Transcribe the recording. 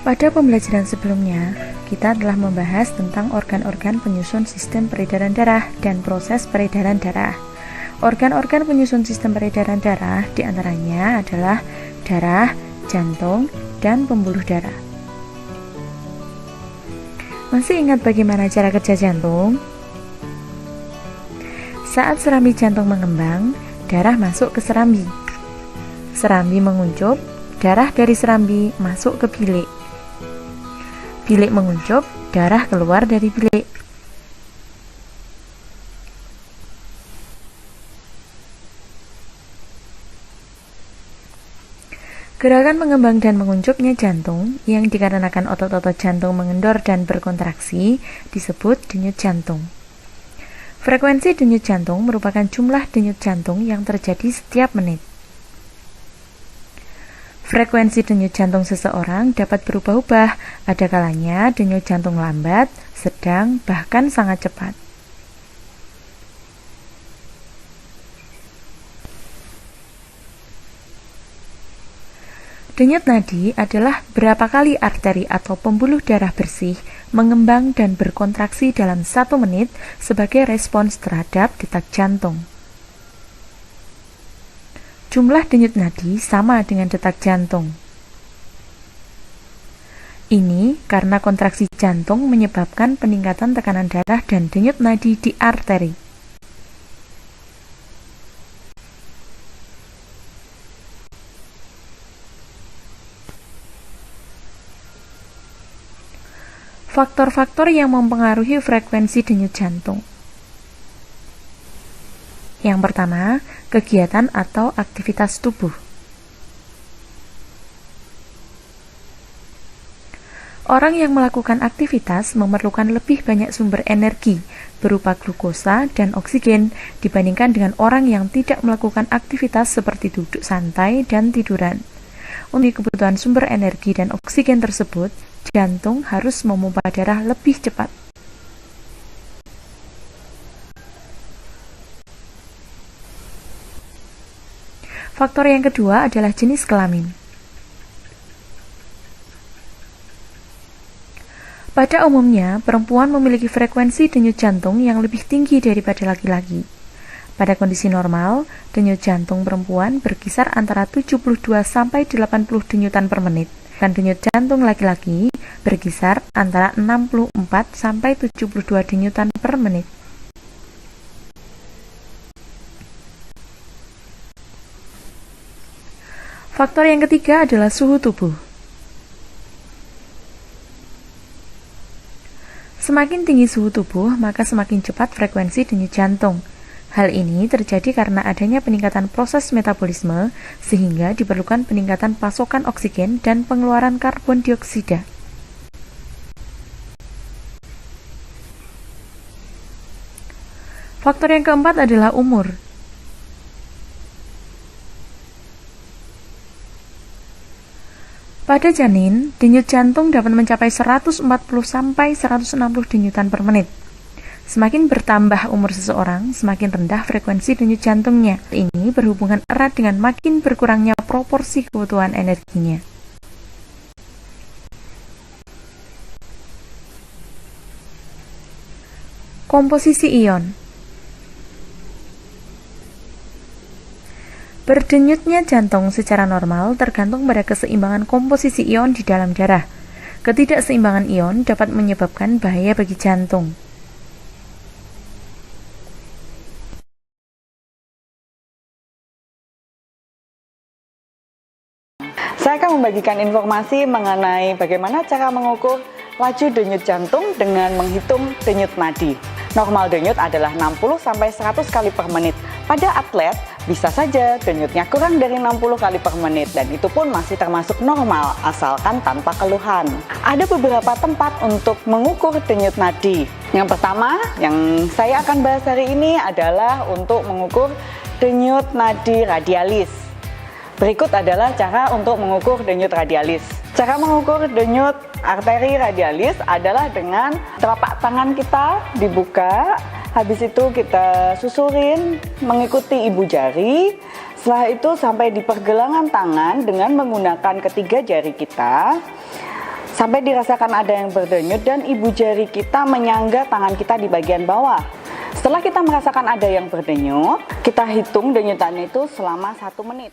Pada pembelajaran sebelumnya, kita telah membahas tentang organ-organ penyusun sistem peredaran darah dan proses peredaran darah. Organ-organ penyusun sistem peredaran darah diantaranya adalah darah, jantung, dan pembuluh darah. Masih ingat bagaimana cara kerja jantung? Saat serambi jantung mengembang, darah masuk ke serambi. Serambi menguncup, darah dari serambi masuk ke bilik. Bilik menguncup, darah keluar dari bilik. Gerakan mengembang dan menguncupnya jantung yang dikarenakan otot-otot jantung mengendor dan berkontraksi disebut denyut jantung. Frekuensi denyut jantung merupakan jumlah denyut jantung yang terjadi setiap menit. Frekuensi denyut jantung seseorang dapat berubah-ubah, ada kalanya denyut jantung lambat, sedang, bahkan sangat cepat. Denyut nadi adalah berapa kali arteri atau pembuluh darah bersih mengembang dan berkontraksi dalam 1 menit sebagai respons terhadap detak jantung. Jumlah denyut nadi sama dengan detak jantung. Ini karena kontraksi jantung menyebabkan peningkatan tekanan darah dan denyut nadi di arteri. Faktor-faktor yang mempengaruhi frekuensi denyut jantung. Yang pertama, kegiatan atau aktivitas tubuh. Orang yang melakukan aktivitas memerlukan lebih banyak sumber energi berupa glukosa dan oksigen dibandingkan dengan orang yang tidak melakukan aktivitas seperti duduk santai dan tiduran. Untuk kebutuhan sumber energi dan oksigen tersebut, jantung harus memompa darah lebih cepat. Faktor yang kedua adalah jenis kelamin. Pada umumnya, perempuan memiliki frekuensi denyut jantung yang lebih tinggi daripada laki-laki. Pada kondisi normal, denyut jantung perempuan berkisar antara 72 sampai 80 denyutan per menit, dan denyut jantung laki-laki berkisar antara 64 sampai 72 denyutan per menit. Faktor yang ketiga adalah suhu tubuh. Semakin tinggi suhu tubuh, maka semakin cepat frekuensi denyut jantung. Hal ini terjadi karena adanya peningkatan proses metabolisme, sehingga diperlukan peningkatan pasokan oksigen dan pengeluaran karbon dioksida. Faktor yang keempat adalah umur. Pada janin, denyut jantung dapat mencapai 140 sampai 160 denyutan per menit. Semakin bertambah umur seseorang, semakin rendah frekuensi denyut jantungnya. Ini berhubungan erat dengan makin berkurangnya proporsi kebutuhan energinya. Komposisi ion. Berdenyutnya jantung secara normal tergantung pada keseimbangan komposisi ion di dalam darah. Ketidakseimbangan ion dapat menyebabkan bahaya bagi jantung. Saya akan membagikan informasi mengenai bagaimana cara mengukur laju denyut jantung dengan menghitung denyut nadi. Normal denyut adalah 60-100 kali per menit. Pada atlet, bisa saja denyutnya kurang dari 60 kali per menit dan itu pun masih termasuk normal asalkan tanpa keluhan. Ada beberapa tempat untuk mengukur denyut nadi. Yang pertama yang saya akan bahas hari ini adalah untuk mengukur denyut nadi radialis. Berikut adalah cara untuk mengukur denyut radialis. Cara mengukur denyut arteri radialis adalah dengan telapak tangan kita dibuka, habis itu kita susurin mengikuti ibu jari. Setelah itu sampai di pergelangan tangan dengan menggunakan ketiga jari kita. sampai dirasakan ada yang berdenyut dan ibu jari kita menyangga tangan kita di bagian bawah. Setelah kita merasakan ada yang berdenyut, kita hitung denyutannya itu selama 1 menit.